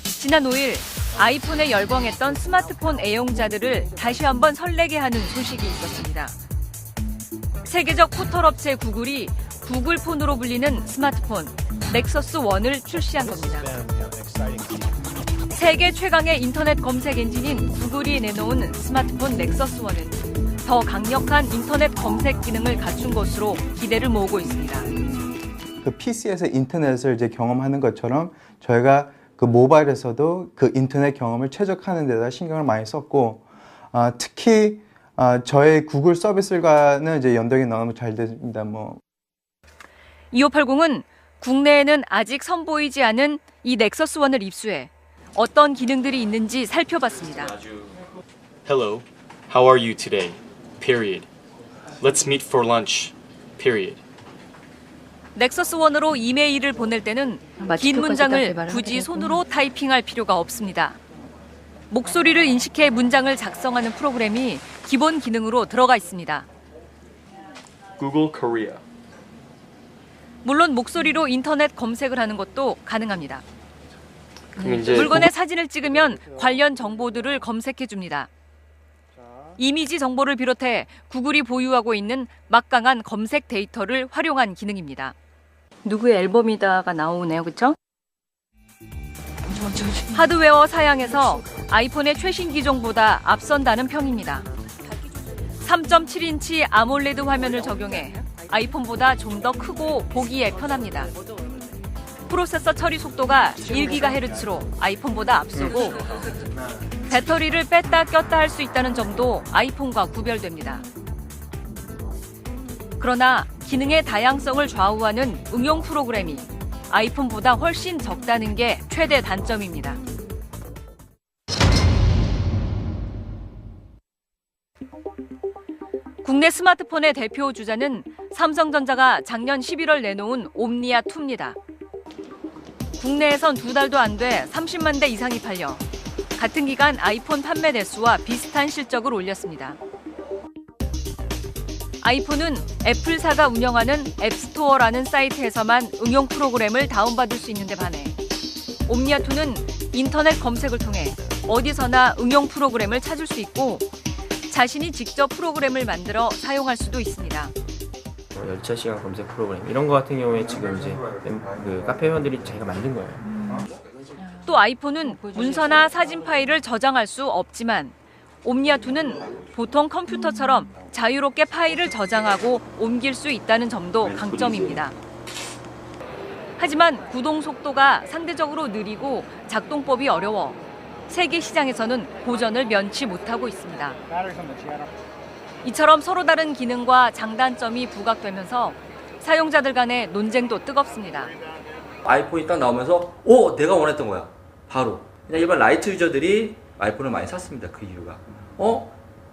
지난 5일 아이폰에 열광했던 스마트폰 애용자들을 다시 한번 설레게 하는 소식이 있었습니다. 세계적 포털업체 구글이 구글폰으로 불리는 스마트폰 넥서스 1을 출시한 겁니다. 세계 최강의 인터넷 검색 엔진인 구글이 내놓은 스마트폰 넥서스 1은 더 강력한 인터넷 검색 기능을 갖춘 것으로 기대를 모으고 있습니다. 그 PC에서 인터넷을 이제 경험하는 것처럼 저희가 그 모바일에서도 그 인터넷 경험을 최적화하는 데다 신경을 많이 썼고, 특히 저희 구글 서비스과는 이제 연동이 너무 잘 됩니다. 2580은 국내에는 아직 선보이지 않은 이 넥서스 1을 입수해 어떤 기능들이 있는지 살펴봤습니다. Hello, how are you today? Period. Let's meet for lunch. Period. 넥서스 1으로 이메일을 보낼 때는 긴 문장을 굳이 손으로 타이핑할 필요가 없습니다. 목소리를 인식해 문장을 작성하는 프로그램이 기본 기능으로 들어가 있습니다. Google Korea. 물론 목소리로 인터넷 검색을 하는 것도 가능합니다. 그럼 이제 물건의 사진을 찍으면 관련 정보들을 검색해 줍니다. 이미지 정보를 비롯해 구글이 보유하고 있는 막강한 검색 데이터를 활용한 기능입니다. 누구의 앨범이다가 나오네요, 그렇죠? 하드웨어 사양에서 아이폰의 최신 기종보다 앞선다는 평입니다. 3.7인치 아몰레드 화면을 적용해 아이폰보다 좀 더 크고 보기에 편합니다. 프로세서 처리 속도가 1GHz로 아이폰보다 앞서고 배터리를 뺐다 꼈다 할 수 있다는 점도 아이폰과 구별됩니다. 그러나 기능의 다양성을 좌우하는 응용 프로그램이 아이폰보다 훨씬 적다는 게 최대 단점입니다. 국내 스마트폰의 대표 주자는 삼성전자가 작년 11월 내놓은 옴니아2입니다. 국내에선 2달도 안 돼 30만 대 이상이 팔려 같은 기간 아이폰 판매 대수와 비슷한 실적을 올렸습니다. 아이폰은 애플사가 운영하는 앱스토어라는 사이트에서만 응용 프로그램을 다운받을 수 있는데 반해 옴니아2는 인터넷 검색을 통해 어디서나 응용 프로그램을 찾을 수 있고 자신이 직접 프로그램을 만들어 사용할 수도 있습니다. 열차 시간 검색 프로그램 이런 거 같은 경우에 지금 이제 그 카페 회원들이 자기가 만든 거예요. 또 아이폰은 문서나 사진 파일을 저장할 수 없지만 옴니아2는 보통 컴퓨터처럼 자유롭게 파일을 저장하고 옮길 수 있다는 점도 강점입니다. 하지만 구동 속도가 상대적으로 느리고 작동법이 어려워 세계 시장에서는 고전을 면치 못하고 있습니다. 이처럼 서로 다른 기능과 장단점이 부각되면서 사용자들 간의 논쟁도 뜨겁습니다. 아이폰이 딱 나오면서 내가 원했던 거야. 바로. 그냥 일반 라이트 유저들이 아이폰을 많이 샀습니다. 그 이유가.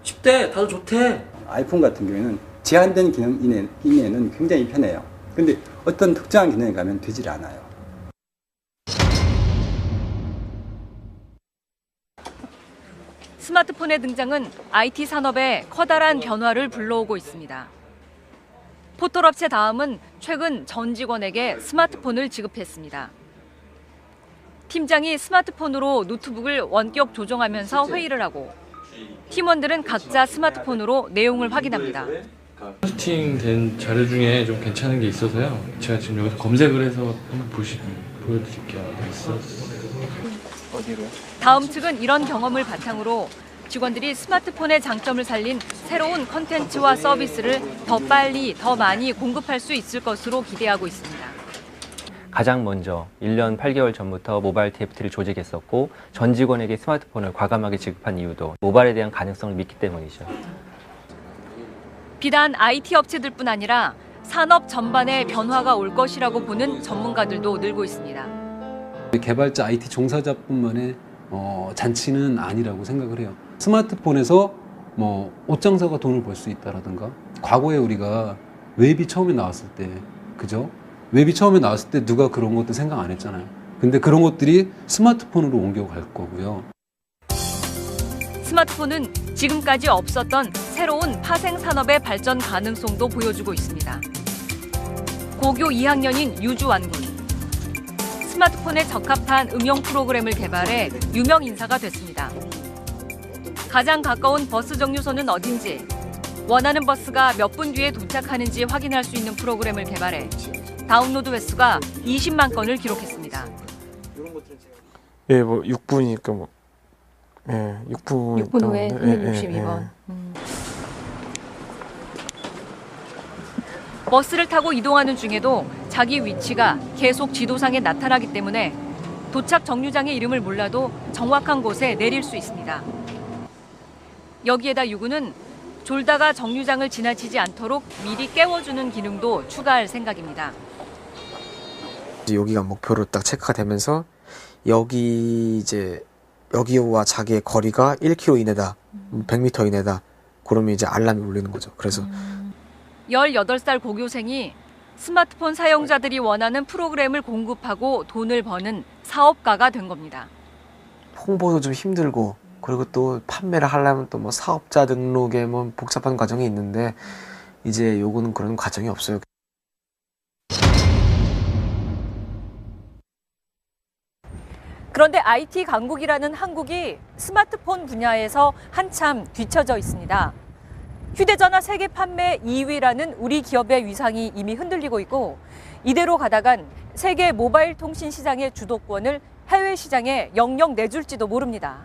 쉽대. 다들 좋대. 아이폰 같은 경우에는 제한된 기능 이내에는 굉장히 편해요. 근데 어떤 특정한 기능에 가면 되질 않아요. 스마트폰의 등장은 IT 산업에 커다란 변화를 불러오고 있습니다. 포털업체 다음은 최근 전 직원에게 스마트폰을 지급했습니다. 팀장이 스마트폰으로 노트북을 원격 조정하면서 회의를 하고 팀원들은 각자 스마트폰으로 내용을 확인합니다. 세팅된 자료 중에 좀 괜찮은 게 있어서요. 제가 지금 여기서 검색을 해서 한번 보여드릴게요. 어디로요? 다음 측은 이런 경험을 바탕으로 직원들이 스마트폰의 장점을 살린 새로운 콘텐츠와 서비스를 더 빨리, 더 많이 공급할 수 있을 것으로 기대하고 있습니다. 가장 먼저 1년 8개월 전부터 모바일 TFT를 조직했었고 전 직원에게 스마트폰을 과감하게 지급한 이유도 모바일에 대한 가능성을 믿기 때문이죠. 비단 IT 업체들뿐 아니라 산업 전반에 변화가 올 것이라고 보는 전문가들도 늘고 있습니다. 개발자 IT 종사자뿐만의 잔치는 아니라고 생각을 해요. 스마트폰에서 옷 장사가 돈을 벌 수 있다라든가 과거에 우리가 웹이 처음에 나왔을 때 그죠? 웹이 처음에 나왔을 때 누가 그런 것도 생각 안 했잖아요. 근데 그런 것들이 스마트폰으로 옮겨갈 거고요. 스마트폰은 지금까지 없었던 새로운 파생 산업의 발전 가능성도 보여주고 있습니다. 고교 2학년인 유주완군. 스마트폰에 적합한 응용 프로그램을 개발해 유명 인사가 됐습니다. 가장 가까운 버스 정류소는 어딘지, 원하는 버스가 몇 분 뒤에 도착하는지 확인할 수 있는 프로그램을 개발해 다운로드 횟수가 20만 건을 기록했습니다. 예, 뭐 6분이니까 뭐 6분 후에 362번. 버스를 타고 이동하는 중에도 자기 위치가 계속 지도상에 나타나기 때문에 도착 정류장의 이름을 몰라도 정확한 곳에 내릴 수 있습니다. 여기에다 유구는 졸다가 정류장을 지나치지 않도록 미리 깨워주는 기능도 추가할 생각입니다. 여기가 목표로 딱 체크가 되면서 여기와 자기의 거리가 1km 이내다, 100m 이내다. 그러면 이제 알람이 울리는 거죠. 그래서 18살 고교생이 스마트폰 사용자들이 원하는 프로그램을 공급하고 돈을 버는 사업가가 된 겁니다. 홍보도 좀 힘들고, 그리고 또 판매를 하려면 또 뭐 사업자 등록에 뭐 복잡한 과정이 있는데 이제 요거는 그런 과정이 없어요. 그런데 IT 강국이라는 한국이 스마트폰 분야에서 한참 뒤처져 있습니다. 휴대전화 세계 판매 2위라는 우리 기업의 위상이 이미 흔들리고 있고, 이대로 가다간 세계 모바일 통신 시장의 주도권을 해외 시장에 영영 내줄지도 모릅니다.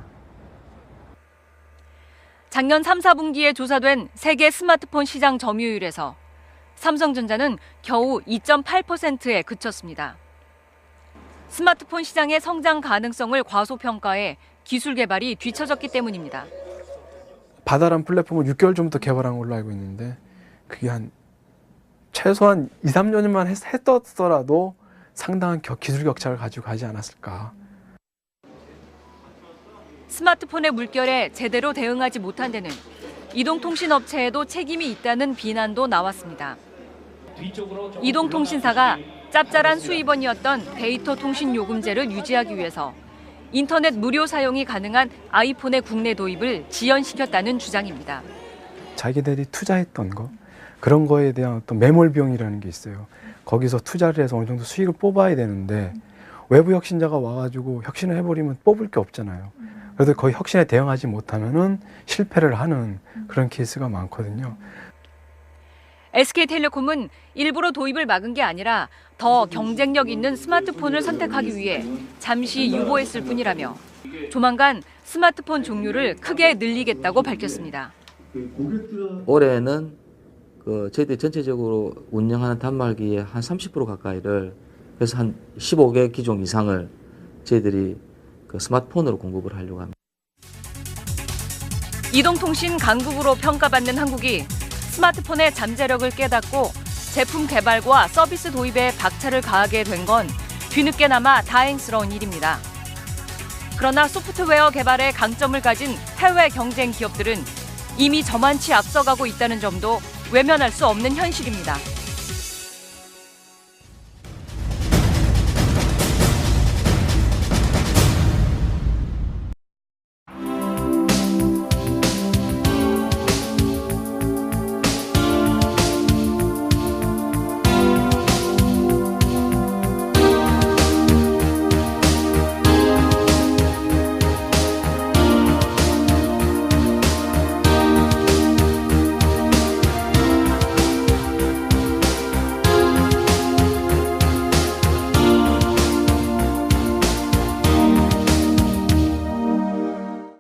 작년 3, 4분기에 조사된 세계 스마트폰 시장 점유율에서 삼성전자는 겨우 2.8%에 그쳤습니다. 스마트폰 시장의 성장 가능성을 과소평가해 기술 개발이 뒤처졌기 때문입니다. 바다란 플랫폼을 6개월 전부터 개발한 걸로 알고 있는데 그게 최소한 2, 3년만 했었더라도 상당한 기술 격차를 가지고 가지 않았을까. 스마트폰의 물결에 제대로 대응하지 못한 데는 이동통신업체에도 책임이 있다는 비난도 나왔습니다. 이동통신사가 짭짤한 수입원이었던 데이터 통신 요금제를 유지하기 위해서 인터넷 무료 사용이 가능한 아이폰의 국내 도입을 지연시켰다는 주장입니다. 자기들이 투자했던 거, 그런 거에 대한 어떤 매몰 비용이라는 게 있어요. 거기서 투자를 해서 어느 정도 수익을 뽑아야 되는데 외부 혁신자가 와가지고 혁신을 해버리면 뽑을 게 없잖아요. 그래서 거의 혁신에 대응하지 못하면은 실패를 하는 그런 케이스가 많거든요. SK텔레콤은 일부러 도입을 막은 게 아니라 더 경쟁력 있는 스마트폰을 선택하기 위해 잠시 유보했을 뿐이라며 조만간 스마트폰 종류를 크게 늘리겠다고 밝혔습니다. 올해는 저희들이 전체적으로 운영하는 단말기의 한 30% 가까이를, 그래서 한 15개 기종 이상을 저희들이 스마트폰으로 공급을 하려고 합니다. 이동통신 강국으로 평가받는 한국이 스마트폰의 잠재력을 깨닫고 제품 개발과 서비스 도입에 박차를 가하게 된 건 뒤늦게나마 다행스러운 일입니다. 그러나 소프트웨어 개발에 강점을 가진 해외 경쟁 기업들은 이미 저만치 앞서가고 있다는 점도 외면할 수 없는 현실입니다.